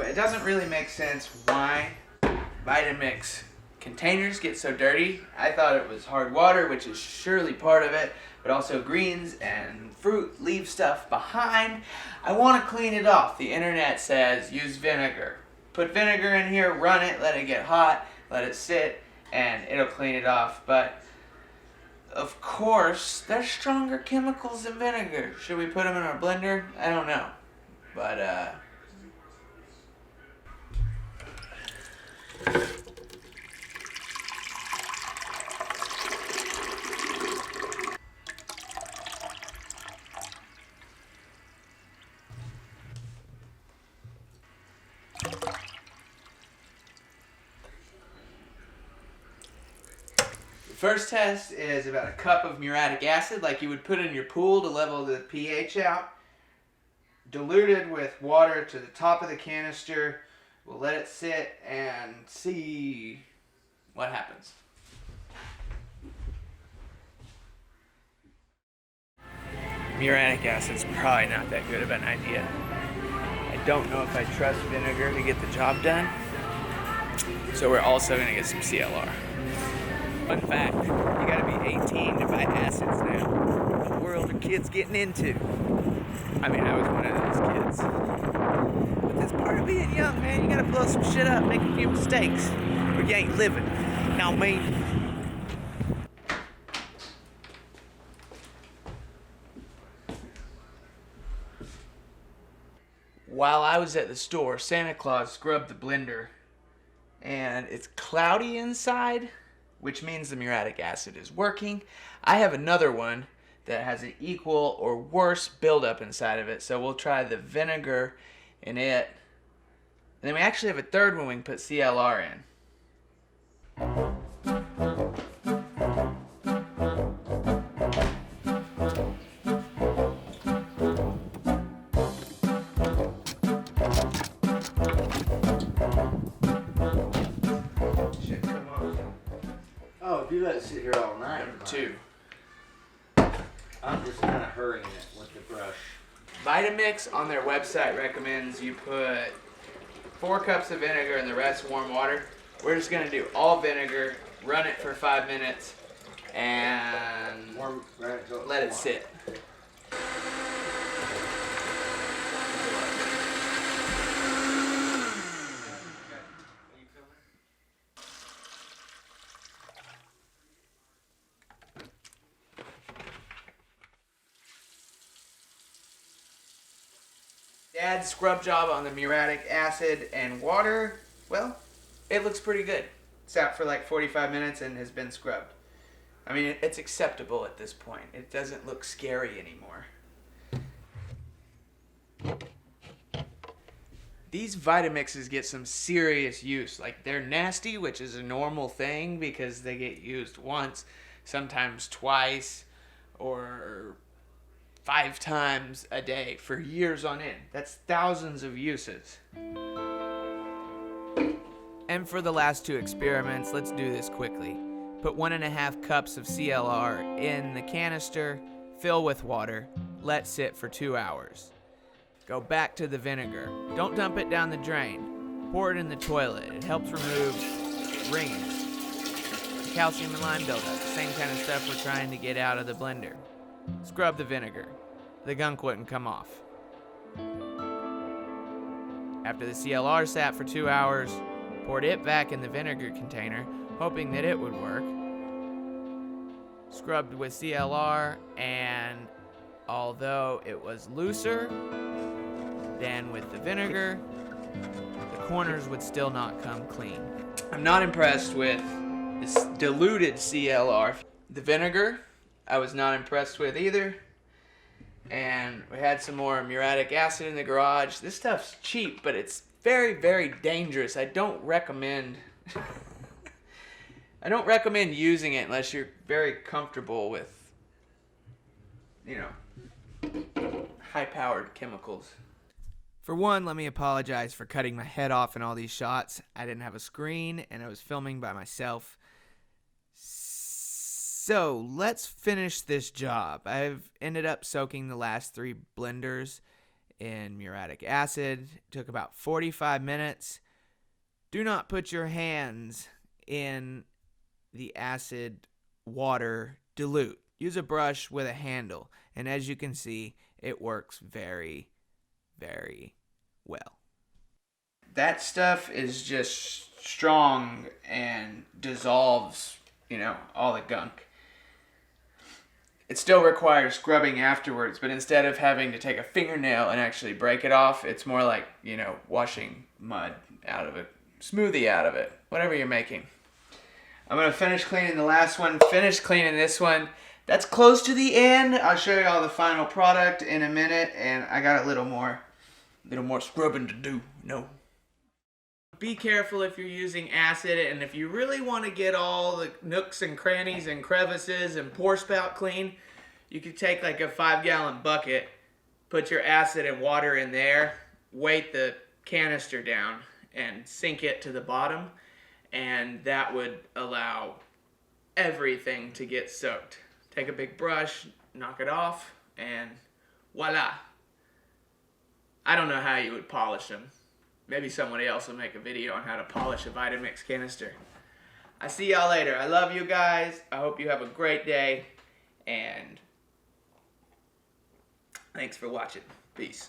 it doesn't really make sense why Vitamix containers get so dirty. I thought it was hard water, which is surely part of it, but also greens and fruit leave stuff behind. I want to clean it off. The internet says use vinegar. Put vinegar in here, run it, let it get hot, let it sit, and it'll clean it off. But of course, there's stronger chemicals than vinegar. Should we put them in our blender? I don't know. But first test is about a cup of muriatic acid, like you would put in your pool to level the pH out. Diluted with water to the top of the canister. We'll let it sit and see what happens. Muriatic acid's probably not that good of an idea. I don't know if I trust vinegar to get the job done. So we're also going to get some CLR. Fun fact, you gotta be 18 to buy acids now. What the world are kids getting into? I mean, I was one of those kids. But that's part of being young, man. You gotta blow some shit up, make a few mistakes, or you ain't living. You know what I mean? While I was at the store, Santa Claus scrubbed the blender, and it's cloudy inside, which means the muriatic acid is working. I have another one that has an equal or worse buildup inside of it, so we'll try the vinegar in it. And then we actually have a third one we can put CLR in. You let it sit here all night. Number 2. I'm just kind of hurrying it with the brush. Vitamix on their website recommends you put 4 cups of vinegar and the rest warm water. We're just going to do all vinegar, run it for 5 minutes, and let it sit. Dad's scrub job on the muriatic acid and water, well, it looks pretty good. Sat for like 45 minutes and has been scrubbed. I mean, it's acceptable at this point. It doesn't look scary anymore. These Vitamixes get some serious use. Like, they're nasty, which is a normal thing because they get used once, sometimes twice, or 5 times a day for years on end. That's thousands of uses. And for the last 2 experiments, let's do this quickly. Put 1.5 cups of CLR in the canister, fill with water, let sit for 2 hours. Go back to the vinegar. Don't dump it down the drain. Pour it in the toilet. It helps remove rings, calcium and lime buildup, the same kind of stuff we're trying to get out of the blender. Scrub the vinegar. The gunk wouldn't come off. After the CLR sat for 2 hours, poured it back in the vinegar container, hoping that it would work. Scrubbed with CLR, and although it was looser than with the vinegar, the corners would still not come clean. I'm not impressed with this diluted CLR. The vinegar, I was not impressed with either. And we had some more muriatic acid in the garage. This stuff's cheap, but it's very, very dangerous. I don't recommend using it unless you're very comfortable with, high-powered chemicals. For one, let me apologize for cutting my head off in all these shots. I didn't have a screen, and I was filming by myself. So, let's finish this job. I've ended up soaking the last 3 blenders in muriatic acid. It took about 45 minutes. Do not put your hands in the acid water dilute. Use a brush with a handle, and as you can see, it works very, very well. That stuff is just strong and dissolves, all the gunk. It still requires scrubbing afterwards, but instead of having to take a fingernail and actually break it off, it's more like, washing mud out of it, smoothie out of it, whatever you're making. I'm going to finish cleaning the last one, finish cleaning this one. That's close to the end. I'll show you all the final product in a minute, and I got a little more scrubbing to do. No. Be careful if you're using acid, and if you really want to get all the nooks and crannies and crevices and pour spout clean, you could take like a 5-gallon bucket, put your acid and water in there, weight the canister down, and sink it to the bottom, and that would allow everything to get soaked. Take a big brush, knock it off, and voila. I don't know how you would polish them. Maybe somebody else will make a video on how to polish a Vitamix canister. I see y'all later. I love you guys. I hope you have a great day, and thanks for watching. Peace.